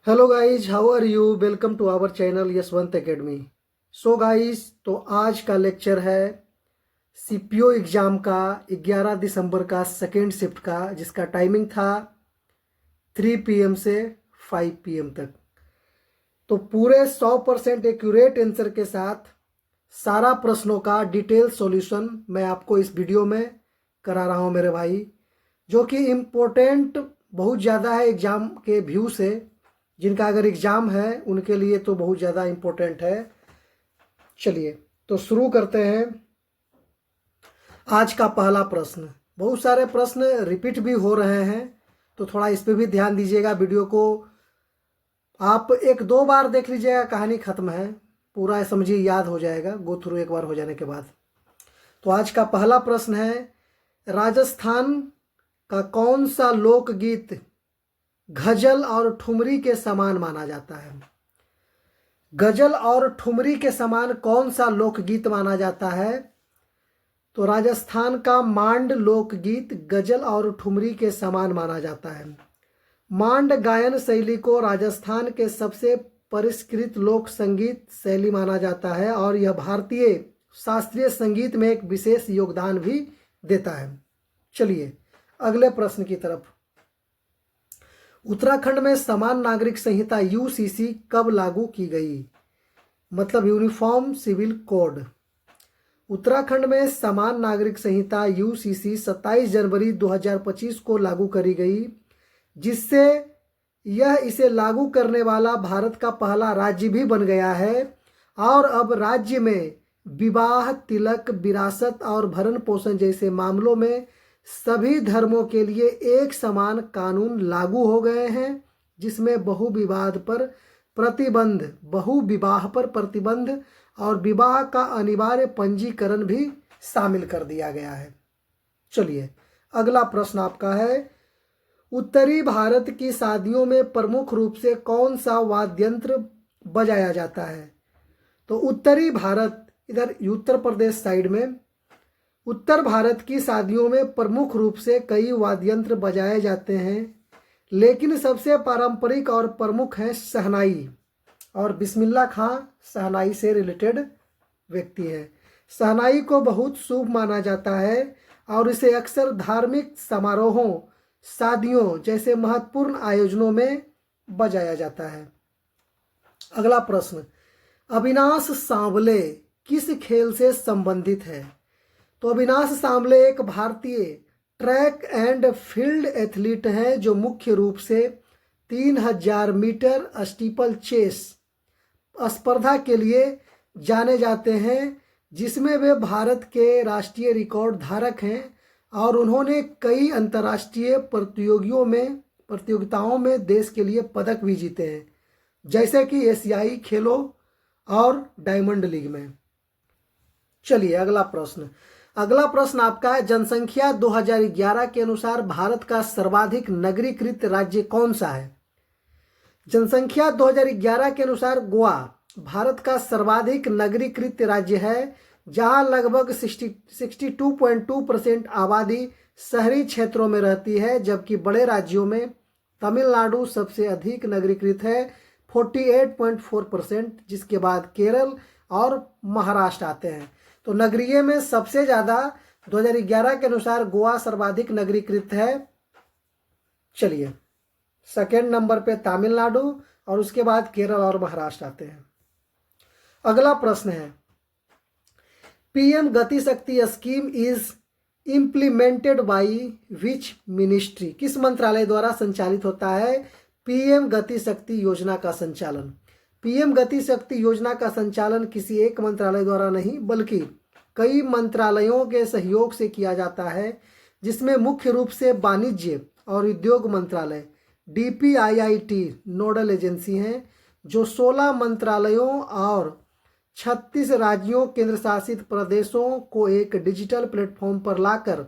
Hello guys, how are you? Welcome to our channel Yashwant academy. So guys, तो आज का lecture है CPO exam का 11 दिसंबर का सेकेंड शिफ्ट का, जिसका टाइमिंग था 3 PM से 5 PM तक। तो पूरे 100% एक्यूरेट आंसर के साथ सारा प्रश्नों का डिटेल सॉल्यूशन मैं आपको इस वीडियो में करा रहा हूँ मेरे भाई, जो कि इम्पोर्टेंट बहुत ज़्यादा है एग्ज़ाम के व्यू से। जिनका अगर एग्ज़ाम है उनके लिए तो बहुत ज़्यादा इम्पोर्टेंट है। चलिए तो शुरू करते हैं। आज का पहला प्रश्न, बहुत सारे प्रश्न रिपीट भी हो रहे हैं, तो थोड़ा इस पर भी ध्यान दीजिएगा। वीडियो को आप 1-2 बार देख लीजिएगा, कहानी ख़त्म है, पूरा समझिए याद हो जाएगा गो थ्रू एक बार हो जाने के बाद। तो आज का पहला प्रश्न है, राजस्थान का कौन सा लोकगीत गजल और ठुमरी के समान माना जाता है? गजल और ठुमरी के समान कौन सा लोकगीत माना जाता है? तो राजस्थान का मांड लोकगीत गजल और ठुमरी के समान माना जाता है। मांड गायन शैली को राजस्थान के सबसे परिष्कृत लोक संगीत शैली माना जाता है और यह भारतीय शास्त्रीय संगीत में एक विशेष योगदान भी देता है। चलिए अगले प्रश्न की तरफ। उत्तराखंड में समान नागरिक संहिता यूसीसी कब लागू की गई? मतलब यूनिफॉर्म सिविल कोड। उत्तराखंड में समान नागरिक संहिता यूसीसी 27 जनवरी 2025 को लागू करी गई, जिससे यह इसे लागू करने वाला भारत का पहला राज्य भी बन गया है। और अब राज्य में विवाह, तिलक, विरासत और भरण पोषण जैसे मामलों में सभी धर्मों के लिए एक समान कानून लागू हो गए हैं, जिसमें बहुविवाह पर प्रतिबंध और विवाह का अनिवार्य पंजीकरण भी शामिल कर दिया गया है। चलिए अगला प्रश्न आपका है, उत्तरी भारत की शादियों में प्रमुख रूप से कौन सा वाद्य यंत्र बजाया जाता है? तो उत्तरी भारत, इधर उत्तर प्रदेश साइड में उत्तर भारत की शादियों में प्रमुख रूप से कई वाद्य यंत्र बजाए जाते हैं, लेकिन सबसे पारंपरिक और प्रमुख है शहनाई, और बिस्मिल्लाह खां शहनाई से रिलेटेड व्यक्ति है। शहनाई को बहुत शुभ माना जाता है और इसे अक्सर धार्मिक समारोहों, शादियों जैसे महत्वपूर्ण आयोजनों में बजाया जाता है। अगला प्रश्न, अविनाश सांवले किस खेल से संबंधित है? तो अविनाश सांवले एक भारतीय ट्रैक एंड फील्ड एथलीट हैं, जो मुख्य रूप से 3000 मीटर स्टीपल चेस स्पर्धा के लिए जाने जाते हैं, जिसमें वे भारत के राष्ट्रीय रिकॉर्ड धारक हैं और उन्होंने कई अंतर्राष्ट्रीय प्रतियोगिताओं में देश के लिए पदक भी जीते हैं, जैसे कि एशियाई खेलों और डायमंड लीग में। चलिए अगला प्रश्न आपका है, जनसंख्या 2011 के अनुसार भारत का सर्वाधिक नगरीकृत राज्य कौन सा है? जनसंख्या 2011 के अनुसार गोवा भारत का सर्वाधिक नगरीकृत राज्य है, जहां लगभग 62.2% आबादी शहरी क्षेत्रों में रहती है, जबकि बड़े राज्यों में तमिलनाडु सबसे अधिक नगरीकृत है 48.4%, जिसके बाद केरल और महाराष्ट्र आते हैं। तो नगरीय में सबसे ज़्यादा 2011 के अनुसार गोवा सर्वाधिक नगरीकृत है। चलिए सेकेंड नंबर पे तमिलनाडु और उसके बाद केरल और महाराष्ट्र आते हैं। अगला प्रश्न है, पीएम गति शक्ति scheme is implemented by which ministry? किस मंत्रालय द्वारा संचालित होता है पीएम गति शक्ति योजना का संचालन? पीएम गति शक्ति योजना का संचालन किसी एक मंत्रालय द्वारा नहीं, बल्कि कई मंत्रालयों के सहयोग से किया जाता है, जिसमें मुख्य रूप से वाणिज्य और उद्योग मंत्रालय DPIIT नोडल एजेंसी हैं, जो 16 मंत्रालयों और 36 राज्यों केंद्र शासित प्रदेशों को एक डिजिटल प्लेटफॉर्म पर लाकर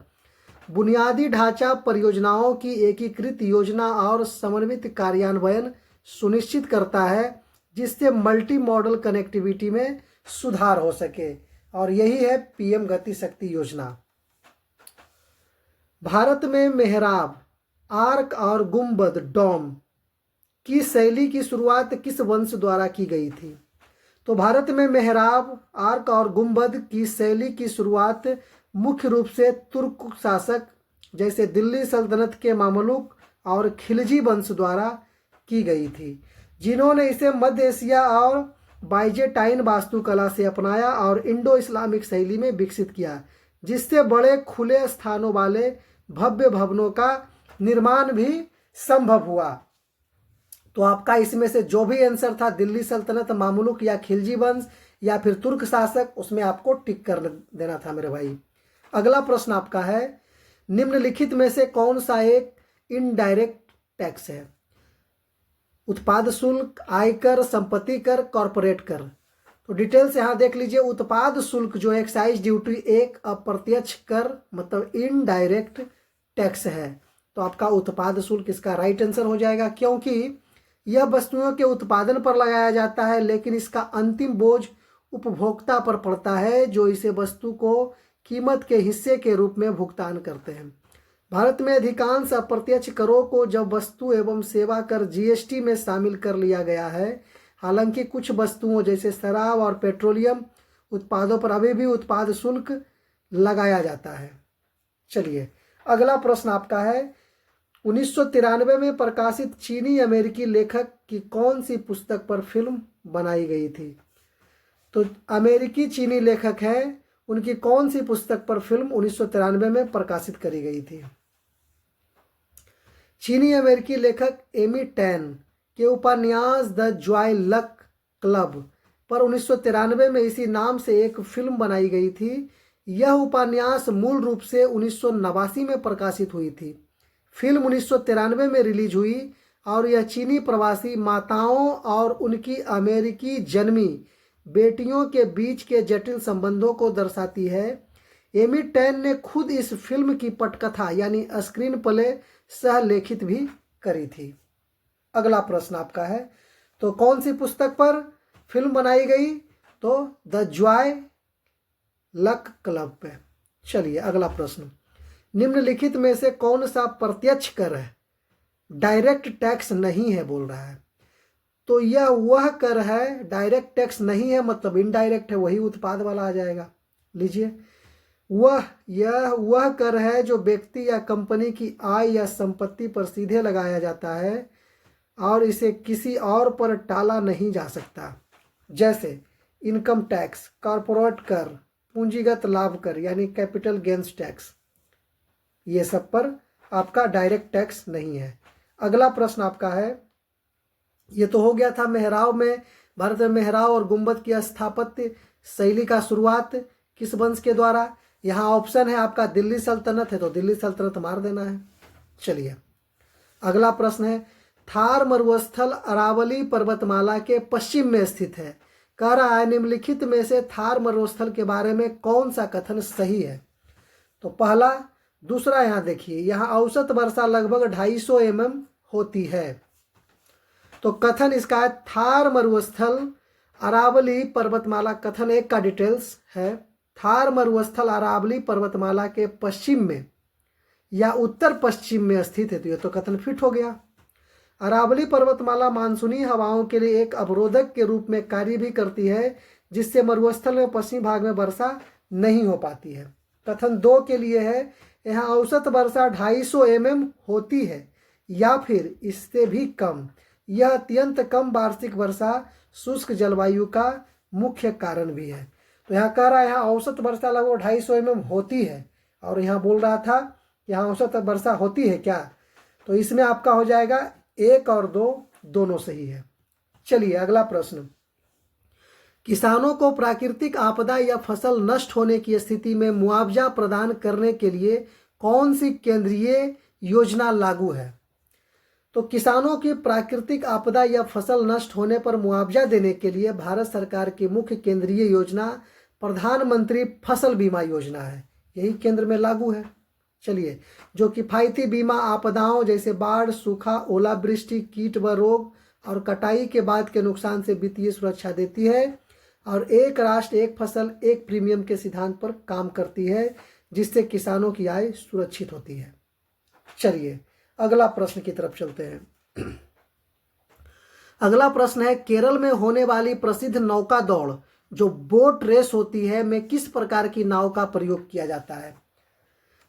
बुनियादी ढांचा परियोजनाओं की एकीकृत योजना और समन्वित कार्यान्वयन सुनिश्चित करता है, जिससे मल्टी मॉडल कनेक्टिविटी में सुधार हो सके, और यही है पीएम गति शक्ति योजना। भारत में मेहराब, आर्क और गुंबद डोम की शैली की शुरुआत किस वंश द्वारा की गई थी? तो भारत में मेहराब, आर्क और गुंबद की शैली की शुरुआत मुख्य रूप से तुर्क शासक जैसे दिल्ली सल्तनत के मामलुक और खिलजी वंश द्वारा की गई थी, जिन्होंने इसे मध्य एशिया और बाइजेंटाइन वास्तुकला से अपनाया और इंडो इस्लामिक शैली में विकसित किया, जिससे बड़े खुले स्थानों वाले भव्य भवनों का निर्माण भी संभव हुआ। तो आपका इसमें से जो भी आंसर था, दिल्ली सल्तनत, मामलुक या खिलजी वंश या फिर तुर्क शासक, उसमें आपको टिक कर देना था मेरे भाई। अगला प्रश्न आपका है, निम्नलिखित में से कौन सा एक इनडायरेक्ट टैक्स है? उत्पाद शुल्क, आयकर, संपत्ति कर, कॉरपोरेट कर। तो डिटेल से यहाँ देख लीजिए। उत्पाद शुल्क जो एक्साइज ड्यूटी एक अप्रत्यक्ष कर मतलब इनडायरेक्ट टैक्स है। तो आपका उत्पाद शुल्क इसका राइट आंसर हो जाएगा, क्योंकि यह वस्तुओं के उत्पादन पर लगाया जाता है, लेकिन इसका अंतिम बोझ उपभोक्ता पर पड़ता है, जो इसे वस्तु को कीमत के हिस्से के रूप में भुगतान करते हैं। भारत में अधिकांश अप्रत्यक्ष करों को जब वस्तु एवं सेवा कर जीएसटी में शामिल कर लिया गया है। हालांकि कुछ वस्तुओं जैसे शराब और पेट्रोलियम उत्पादों पर अभी भी उत्पाद शुल्क लगाया जाता है। चलिए अगला प्रश्न आपका है, 1993 में प्रकाशित चीनी अमेरिकी लेखक की कौन सी पुस्तक पर फिल्म बनाई गई थी? तो अमेरिकी चीनी लेखक है, उनकी कौन सी पुस्तक पर फिल्म 1993 में प्रकाशित करी गई थी? चीनी अमेरिकी लेखक एमी टैन के उपन्यास द जॉय लक क्लब पर 1993 में इसी नाम से एक फिल्म बनाई गई थी। यह उपन्यास मूल रूप से 1989 में प्रकाशित हुई थी। फिल्म 1993 में रिलीज हुई और यह चीनी प्रवासी माताओं और उनकी अमेरिकी जन्मी बेटियों के बीच के जटिल संबंधों को दर्शाती है। एमी टैन ने खुद इस फिल्म की पटकथा यानी स्क्रीन प्ले सह लेखित भी करी थी। अगला प्रश्न आपका है, तो कौन सी पुस्तक पर फिल्म बनाई गई? तो द जॉय लक क्लब पे। चलिए अगला प्रश्न, निम्नलिखित में से कौन सा प्रत्यक्ष कर है, डायरेक्ट टैक्स नहीं है बोल रहा है? तो यह वह कर है, डायरेक्ट टैक्स नहीं है मतलब इनडायरेक्ट है, वही उत्पाद वाला आ जाएगा। लीजिए, यह वह कर है जो व्यक्ति या कंपनी की आय या संपत्ति पर सीधे लगाया जाता है और इसे किसी और पर टाला नहीं जा सकता, जैसे इनकम टैक्स, कॉर्पोरेट कर, पूंजीगत लाभ कर यानी कैपिटल गेन्स टैक्स। ये सब पर आपका डायरेक्ट टैक्स नहीं है। अगला प्रश्न आपका है, ये तो हो गया था मेहराब में, भारत में मेहराब और गुंबद की स्थापत्य शैली का शुरुआत किस वंश के द्वारा? यहाँ ऑप्शन है आपका दिल्ली सल्तनत है, तो दिल्ली सल्तनत मार देना है। चलिए अगला प्रश्न है, थार मरुस्थल अरावली पर्वतमाला के पश्चिम में स्थित है। कह रहा है निम्नलिखित में से थार मरुस्थल के बारे में कौन सा कथन सही है? तो पहला, दूसरा। यहाँ देखिए, यहाँ औसत वर्षा लगभग 250 mm होती है। तो कथन इसका है थार मरुस्थल अरावली पर्वतमाला। कथन एक का डिटेल्स है, थार मरुस्थल अरावली पर्वतमाला के पश्चिम में या उत्तर पश्चिम में स्थित है। तो ये तो कथन फिट हो गया। अरावली पर्वतमाला मानसूनी हवाओं के लिए एक अवरोधक के रूप में कार्य भी करती है, जिससे मरुस्थल में पश्चिमी भाग में वर्षा नहीं हो पाती है। कथन दो के लिए है, यहाँ औसत वर्षा 250 mm होती है या फिर इससे भी कम। यह अत्यंत कम वार्षिक वर्षा शुष्क जलवायु का मुख्य कारण भी है। तो यहाँ कह रहा है यहाँ औसत वर्षा लगभग 250 mm होती है, और यहाँ बोल रहा था यहाँ औसत वर्षा होती है क्या? तो इसमें आपका हो जाएगा 1 और 2 दोनों सही है। चलिए अगला प्रश्न, किसानों को प्राकृतिक आपदा या फसल नष्ट होने की स्थिति में मुआवजा प्रदान करने के लिए कौन सी केंद्रीय योजना लागू है? तो किसानों की प्राकृतिक आपदा या फसल नष्ट होने पर मुआवजा देने के लिए भारत सरकार की मुख्य केंद्रीय योजना प्रधानमंत्री फसल बीमा योजना है। यही केंद्र में लागू है। चलिए, जो किफायती बीमा आपदाओं जैसे बाढ़, सूखा, ओलावृष्टि, कीट व रोग और कटाई के बाद के नुकसान से वित्तीय सुरक्षा देती है और एक राष्ट्र एक फसल एक प्रीमियम के सिद्धांत पर काम करती है, जिससे किसानों की आय सुरक्षित होती है। चलिए अगला प्रश्न की तरफ चलते हैं। अगला प्रश्न है, केरल में होने वाली प्रसिद्ध नौका दौड़ जो बोट रेस होती है में किस प्रकार की नाव का प्रयोग किया जाता है?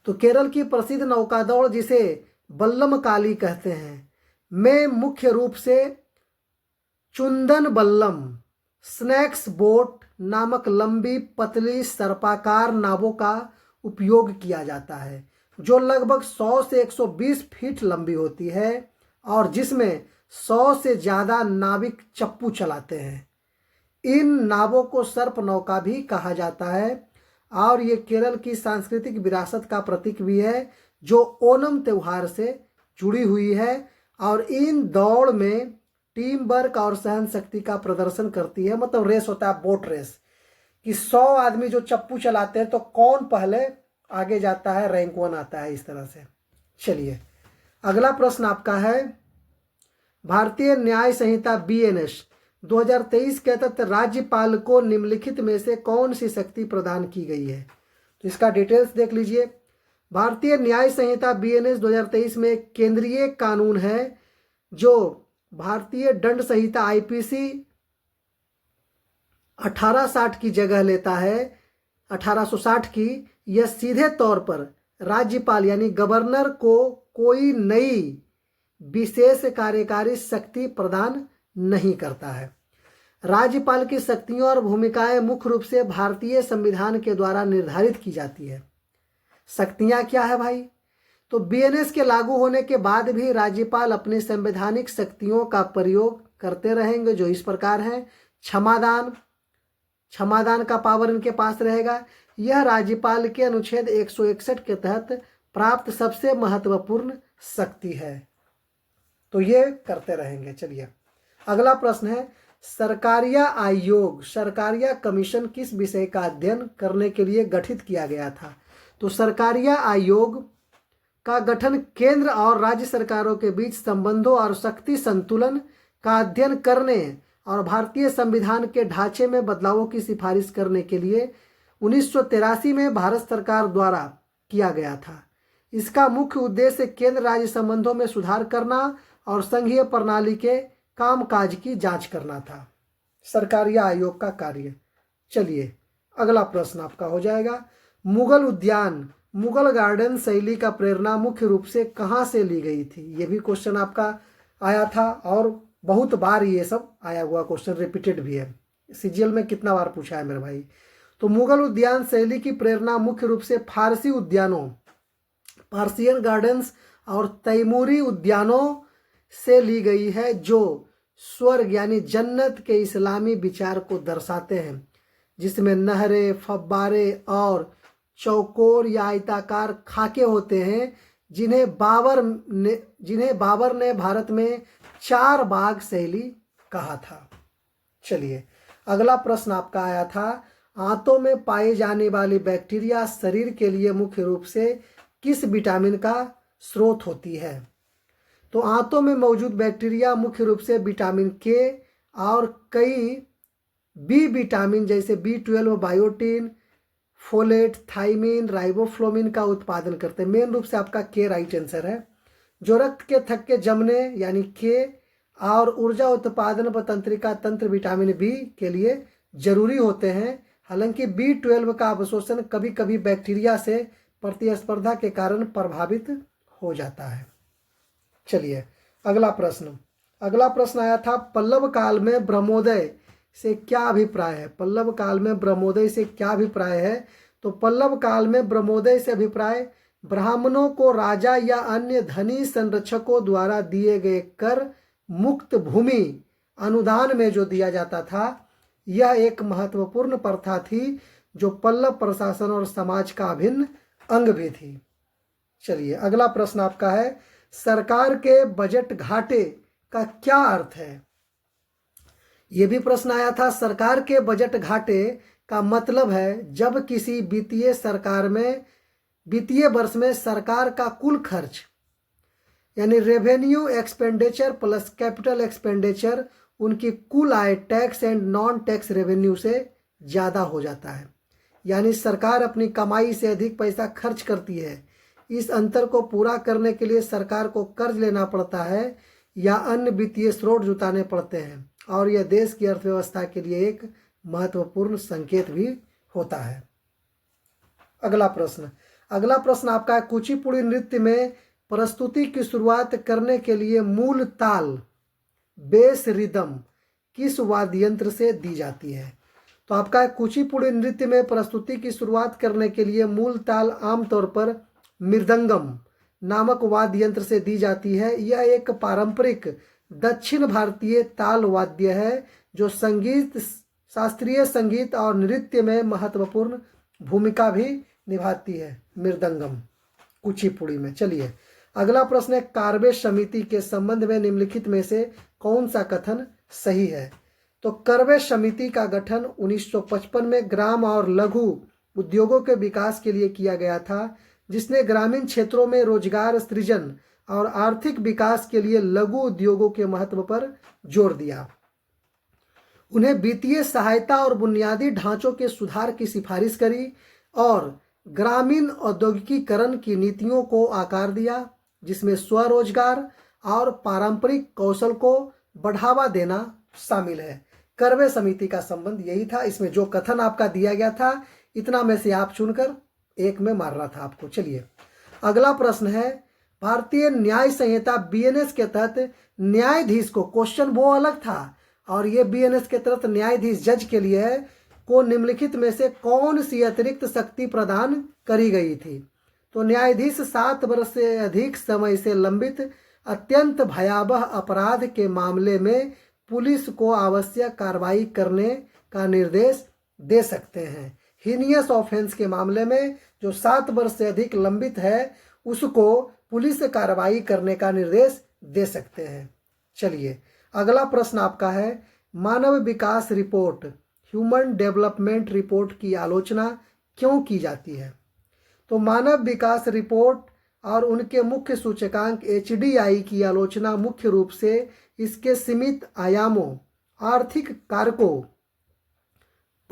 तो केरल की प्रसिद्ध नौका दौड़ जिसे बल्लम काली कहते हैं में मुख्य रूप से चुंदन बल्लम, स्नैक्स बोट नामक लंबी पतली सर्पाकार नावों का उपयोग किया जाता है जो लगभग 100 से 120 फीट लंबी होती है और जिसमें 100 से ज़्यादा नाविक चप्पू चलाते हैं। इन नावों को सर्प नौका भी कहा जाता है और ये केरल की सांस्कृतिक विरासत का प्रतीक भी है जो ओणम त्यौहार से जुड़ी हुई है और इन दौड़ में टीम वर्क और सहन शक्ति का प्रदर्शन करती है। मतलब रेस होता है बोट रेस कि 100 आदमी जो चप्पू चलाते हैं तो कौन पहले आगे जाता है, रैंक 1 आता है, इस तरह से। चलिए अगला प्रश्न आपका है, भारतीय न्याय संहिता BNS 2023 के तहत राज्यपाल को निम्नलिखित में से कौन सी शक्ति प्रदान की गई है? तो इसका डिटेल्स देख लीजिए। भारतीय न्याय संहिता BNS 2023 में एक केंद्रीय कानून है जो भारतीय दंड संहिता IPC 1860 की जगह लेता है, 1860 की। यह सीधे तौर पर राज्यपाल यानी गवर्नर को कोई नई विशेष कार्यकारी शक्ति प्रदान नहीं करता है। राज्यपाल की शक्तियों और भूमिकाएं मुख्य रूप से भारतीय संविधान के द्वारा निर्धारित की जाती है। शक्तियां क्या है भाई? तो BNS के लागू होने के बाद भी राज्यपाल अपनी संवैधानिक शक्तियों का प्रयोग करते रहेंगे जो इस प्रकार है। क्षमादान का पावर इनके पास रहेगा। यह राज्यपाल के अनुच्छेद 161 के तहत प्राप्त सबसे महत्वपूर्ण शक्ति है, तो ये करते रहेंगे। चलिए अगला प्रश्न है, सरकारिया आयोग, सरकारिया कमीशन किस विषय का अध्ययन करने के लिए गठित किया गया था? तो सरकारिया आयोग का गठन केंद्र और राज्य सरकारों के बीच संबंधों और शक्ति संतुलन का अध्ययन करने और भारतीय संविधान के ढांचे में बदलावों की सिफारिश करने के लिए 1983 में भारत सरकार द्वारा किया गया था। इसका मुख्य उद्देश्य केंद्र राज्य संबंधों में सुधार करना और संघीय प्रणाली के कामकाज की जांच करना था। सरकारिया आयोग का कार्य। चलिए अगला प्रश्न आपका हो जाएगा, मुगल उद्यान, मुगल गार्डन शैली का प्रेरणा मुख्य रूप से कहाँ से ली गई थी? ये भी क्वेश्चन आपका आया था और बहुत बार ये सब आया हुआ क्वेश्चन रिपीटेड भी है। CGL में कितना बार पूछा है मेरे भाई। तो मुगल उद्यान शैली की प्रेरणा मुख्य रूप से फारसी उद्यानों, पर्शियन गार्डन्स और तैमूरी उद्यानों से ली गई है जो स्वर्ग यानी जन्नत के इस्लामी विचार को दर्शाते हैं, जिसमें नहरें, फव्वारे और चौकोर या आयताकार खाके होते हैं जिन्हें बाबर ने भारत में 4 बाग शैली कहा था। चलिए अगला प्रश्न आपका आया था, आंतों में पाए जाने वाली बैक्टीरिया शरीर के लिए मुख्य रूप से किस विटामिन का स्रोत होती है? तो आंतों में मौजूद बैक्टीरिया मुख्य रूप से विटामिन K और कई B विटामिन जैसे B12, बायोटिन, फोलेट, थाइमिन, राइबोफ्लोमिन का उत्पादन करते हैं। मेन रूप से आपका K राइट आंसर है, जो रक्त के थक्के जमने यानी K और ऊर्जा उत्पादन व तंत्रिका तंत्र विटामिन B के लिए जरूरी होते हैं। हालांकि B12 का अवशोषण कभी कभी बैक्टीरिया से प्रतिस्पर्धा के कारण प्रभावित हो जाता है। चलिए अगला प्रश्न आया था, पल्लव काल में ब्रह्मोदय से क्या अभिप्राय है? पल्लव काल में ब्रह्मोदय से क्या अभिप्राय है? तो पल्लव काल में ब्रह्मोदय से अभिप्राय ब्राह्मणों को राजा या अन्य धनी संरक्षकों द्वारा दिए गए कर मुक्त भूमि अनुदान में जो दिया जाता था, यह एक महत्वपूर्ण प्रथा थी जो पल्लव प्रशासन और समाज का अभिन्न अंग भी थी। चलिए अगला प्रश्न आपका है, सरकार के बजट घाटे का क्या अर्थ है? ये भी प्रश्न आया था। सरकार के बजट घाटे का मतलब है जब किसी वित्तीय वर्ष में सरकार का कुल खर्च यानी revenue expenditure plus capital expenditure उनकी कुल आय tax and non tax revenue से ज़्यादा हो जाता है, यानी सरकार अपनी कमाई से अधिक पैसा खर्च करती है। इस अंतर को पूरा करने के लिए सरकार को कर्ज लेना पड़ता है। या अन्य वित्तीय स्रोत जुटाने पड़ते हैं और यह देश की अर्थव्यवस्था के लिए एक महत्वपूर्ण संकेत भी होता है। अगला प्रश्न आपका है, कुचिपुड़ी नृत्य में प्रस्तुति की शुरुआत करने के लिए मूल ताल बेस रिदम किस वाद्य यंत्र से दी जाती है? तो आपका है, कुचिपुड़ी नृत्य में प्रस्तुति की शुरुआत करने के लिए मूल ताल आमतौर पर मृदंगम नामक वाद्य यंत्र से दी जाती है। यह एक पारंपरिक दक्षिण भारतीय ताल वाद्य है जो शास्त्रीय संगीत और नृत्य में महत्वपूर्ण भूमिका भी निभाती है। मृदंगम कुचिपुड़ी में। चलिए अगला प्रश्न है, कार्बे समिति के संबंध में निम्नलिखित में से कौन सा कथन सही है? तो कार्बे समिति का गठन 1955 में ग्राम और लघु उद्योगों के विकास के लिए किया गया था, जिसने ग्रामीण क्षेत्रों में रोजगार सृजन और आर्थिक विकास के लिए लघु उद्योगों के महत्व पर जोर दिया। उन्हें वित्तीय सहायता और बुनियादी ढांचों के सुधार की सिफारिश करी और ग्रामीण औद्योगिकीकरण की नीतियों को आकार दिया, जिसमें स्वरोजगार और पारंपरिक कौशल को बढ़ावा देना शामिल है। कार्बे समिति का संबंध यही था। इसमें जो कथन आपका दिया गया था, इतना में से आप चुनकर एक में मारना था आपको। चलिए अगला प्रश्न है, भारतीय न्याय संहिता बीएनएस के तहत न्यायाधीश को, क्वेश्चन वो अलग था और ये बीएनएस के तहत न्यायाधीश जज के लिए है, को निम्नलिखित में से कौन सी अतिरिक्त शक्ति प्रदान करी गई थी? तो न्यायाधीश 7 वर्ष से अधिक समय से लंबित अत्यंत भयावह अपराध के मामले में पुलिस को आवश्यक कार्रवाई करने का निर्देश दे सकते हैं। हीनियस ऑफेंस के मामले में जो 7 वर्ष से अधिक लंबित है, उसको पुलिस कार्रवाई करने का निर्देश दे सकते हैं। चलिए अगला प्रश्न आपका है, मानव विकास रिपोर्ट ह्यूमन डेवलपमेंट रिपोर्ट की आलोचना क्यों की जाती है? तो मानव विकास रिपोर्ट और उनके मुख्य सूचकांक HDI की आलोचना मुख्य रूप से इसके सीमित आयामों, आर्थिक कारकों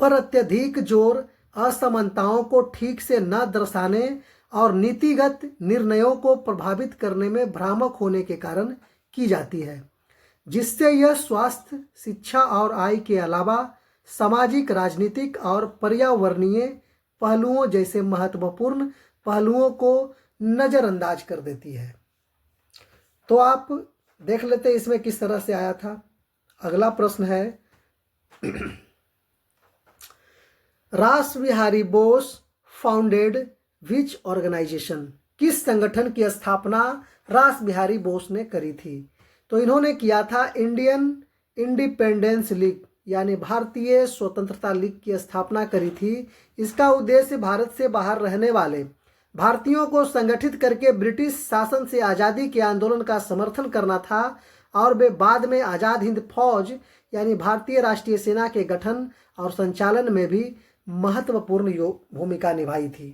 पर अत्यधिक जोर, असमानताओं को ठीक से न दर्शाने और नीतिगत निर्णयों को प्रभावित करने में भ्रामक होने के कारण की जाती है, जिससे यह स्वास्थ्य, शिक्षा और आय के अलावा सामाजिक, राजनीतिक और पर्यावरणीय पहलुओं जैसे महत्वपूर्ण पहलुओं को नज़रअंदाज कर देती है। तो आप देख लेते हैं इसमें किस तरह से आया था। अगला प्रश्न है, रास बिहारी बोस फाउंडेड विच ऑर्गेनाइजेशन, किस संगठन की स्थापना रास बिहारी बोस ने करी थी? तो इन्होंने किया था इंडियन इंडिपेंडेंस लीग, यानी भारतीय स्वतंत्रता लीग की स्थापना करी थी। इसका उद्देश्य भारत से बाहर रहने वाले भारतीयों को संगठित करके ब्रिटिश शासन से आज़ादी के आंदोलन का समर्थन करना था और वे बाद में आज़ाद हिंद फौज यानी भारतीय राष्ट्रीय सेना के गठन और संचालन में भी महत्वपूर्ण भूमिका निभाई थी।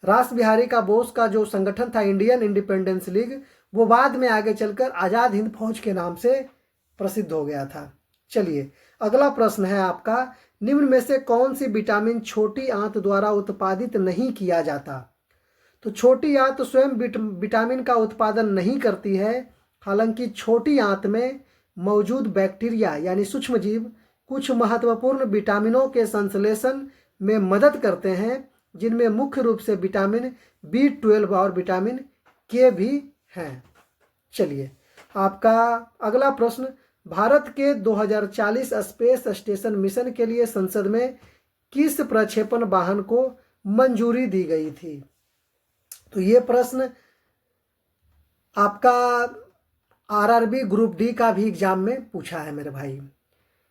रास बिहारी का बोस का जो संगठन था इंडियन इंडिपेंडेंस लीग, वो बाद में आगे चलकर आज़ाद हिंद फौज के नाम से प्रसिद्ध हो गया था। चलिए अगला प्रश्न है आपका, निम्न में से कौन सी विटामिन छोटी आंत द्वारा उत्पादित नहीं किया जाता? तो छोटी आंत स्वयं विटामिन का उत्पादन नहीं करती है, हालांकि छोटी आंत में मौजूद बैक्टीरिया यानी सूक्ष्मजीव कुछ महत्वपूर्ण विटामिनों के संश्लेषण में मदद करते हैं, जिनमें मुख्य रूप से विटामिन B12 और विटामिन K भी हैं। चलिए आपका अगला प्रश्न, भारत के 2040 स्पेस स्टेशन मिशन के लिए संसद में किस प्रक्षेपण वाहन को मंजूरी दी गई थी? तो ये प्रश्न आपका RRB ग्रुप D का भी एग्जाम में पूछा है मेरे भाई।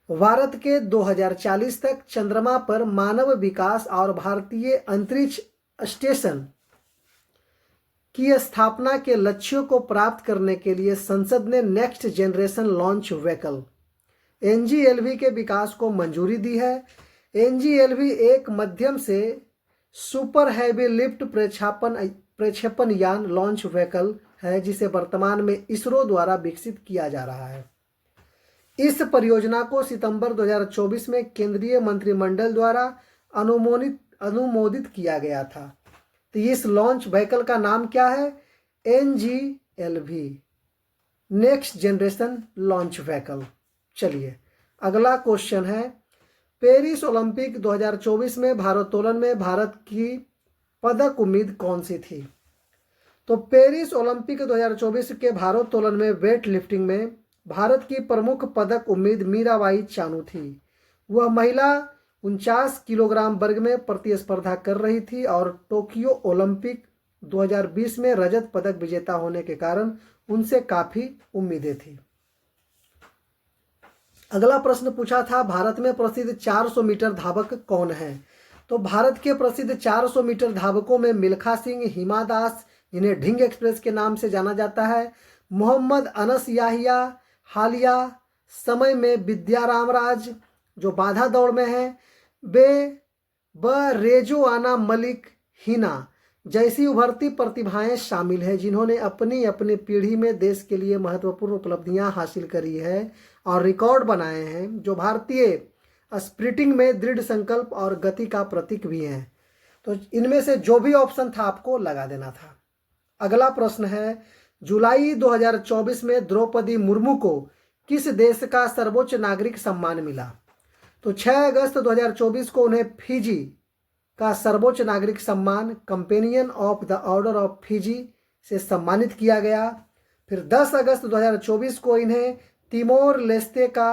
भारत के 2040 तक चंद्रमा पर मानव विकास और भारतीय अंतरिक्ष स्टेशन की स्थापना के लक्ष्यों को प्राप्त करने के लिए संसद ने next generation launch vehicle NGLV के विकास को मंजूरी दी है। NGLV एक मध्यम से सुपर हैवी लिफ्ट प्रक्षेपण यान लॉन्च व्हीकल है, जिसे वर्तमान में इसरो द्वारा विकसित किया जा रहा है। इस परियोजना को सितंबर 2024 में केंद्रीय मंत्रिमंडल द्वारा अनुमोदित किया गया था। तो इस लॉन्च व्हीकल का नाम क्या है? NGLV। Next generation launch vehicle. चलिए अगला क्वेश्चन है, पेरिस ओलंपिक 2024 में भारोत्तोलन में भारत की पदक उम्मीद कौन सी थी? तो पेरिस ओलंपिक 2024 के भारोत्तोलन में वेट लिफ्टिंग में भारत की प्रमुख पदक उम्मीद मीराबाई चानू थी। वह महिला 49 किलोग्राम वर्ग में प्रतिस्पर्धा कर रही थी और टोक्यो ओलंपिक 2020 में रजत पदक विजेता होने के कारण उनसे काफ़ी उम्मीदें थी। अगला प्रश्न पूछा था, भारत में प्रसिद्ध 400 मीटर धावक कौन है? तो भारत के प्रसिद्ध 400 मीटर धावकों में मिल्खा सिंह, हिमा दास, जिन्हें ढिंग एक्सप्रेस के नाम से जाना जाता है, मोहम्मद अनस याहिया, हालिया समय में विद्या रामराज जो बाधा दौड़ में है, रेजोआना मलिक, हिना जैसी उभरती प्रतिभाएं शामिल हैं जिन्होंने अपनी अपनी पीढ़ी में देश के लिए महत्वपूर्ण उपलब्धियां हासिल करी है और रिकॉर्ड बनाए हैं, जो भारतीय स्प्रिंटिंग में दृढ़ संकल्प और गति का प्रतीक भी हैं। तो इनमें से जो भी ऑप्शन था आपको लगा देना था। अगला प्रश्न है, जुलाई 2024 में द्रौपदी मुर्मू को किस देश का सर्वोच्च नागरिक सम्मान मिला? तो 6 अगस्त 2024 को उन्हें फिजी का सर्वोच्च नागरिक सम्मान companion of the order of Fiji से सम्मानित किया गया। फिर 10 अगस्त 2024 को इन्हें तिमोर लेस्ते का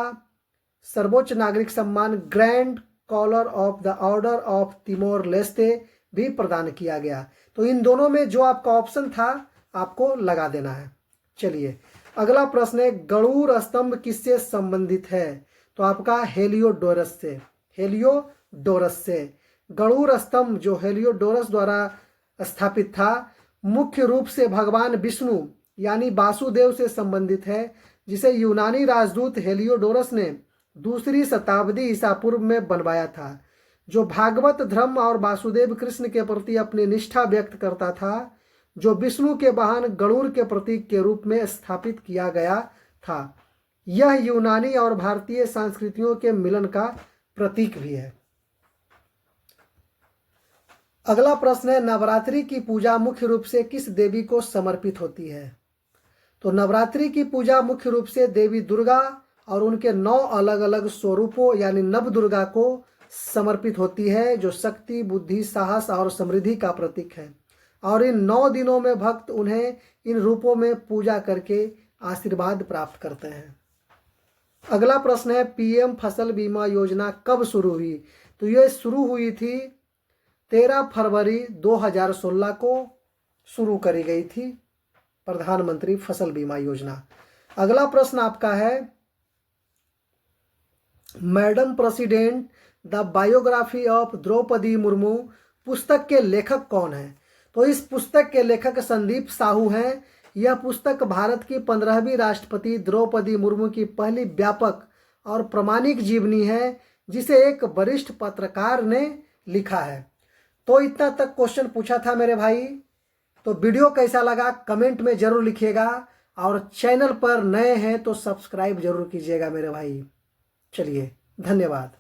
सर्वोच्च नागरिक सम्मान grand collar of the order of Timor Leste भी प्रदान किया गया। तो इन दोनों में जो आपका ऑप्शन था आपको लगा देना है। चलिए अगला प्रश्न है, गरुड़ स्तंभ किससे संबंधित है? तो आपका हेलियोडोरस से। हेलियोडोरस से गरुड़ स्तंभ जो हेलियोडोरस द्वारा स्थापित था, मुख्य रूप से भगवान विष्णु यानी वासुदेव से संबंधित है, जिसे यूनानी राजदूत हेलियोडोरस ने 2री शताब्दी ईसा पूर्व में बनवाया था, जो भागवत धर्म और वासुदेव कृष्ण के प्रति अपनी निष्ठा व्यक्त करता था, जो विष्णु के वाहन गरुड़ के प्रतीक के रूप में स्थापित किया गया था। यह यूनानी और भारतीय संस्कृतियों के मिलन का प्रतीक भी है। अगला प्रश्न है, नवरात्रि की पूजा मुख्य रूप से किस देवी को समर्पित होती है? तो नवरात्रि की पूजा मुख्य रूप से देवी दुर्गा और उनके 9 अलग अलग स्वरूपों यानी नव दुर्गा को समर्पित होती है, जो शक्ति, बुद्धि, साहस और समृद्धि का प्रतीक है। और इन 9 दिनों में भक्त उन्हें इन रूपों में पूजा करके आशीर्वाद प्राप्त करते हैं। अगला प्रश्न है, पीएम फसल बीमा योजना कब शुरू हुई? तो ये शुरू हुई थी 13 फरवरी 2016 को शुरू करी गई थी प्रधानमंत्री फसल बीमा योजना। अगला प्रश्न आपका है, madam president the biography of Draupadi Murmu पुस्तक के लेखक कौन है? तो इस पुस्तक के लेखक संदीप साहू हैं। यह पुस्तक भारत की 15वीं राष्ट्रपति द्रौपदी मुर्मू की पहली व्यापक और प्रामाणिक जीवनी है, जिसे एक वरिष्ठ पत्रकार ने लिखा है। तो इतना तक क्वेश्चन पूछा था मेरे भाई। तो वीडियो कैसा लगा कमेंट में जरूर लिखिएगा, और चैनल पर नए हैं तो सब्सक्राइब जरूर कीजिएगा मेरे भाई। चलिए धन्यवाद।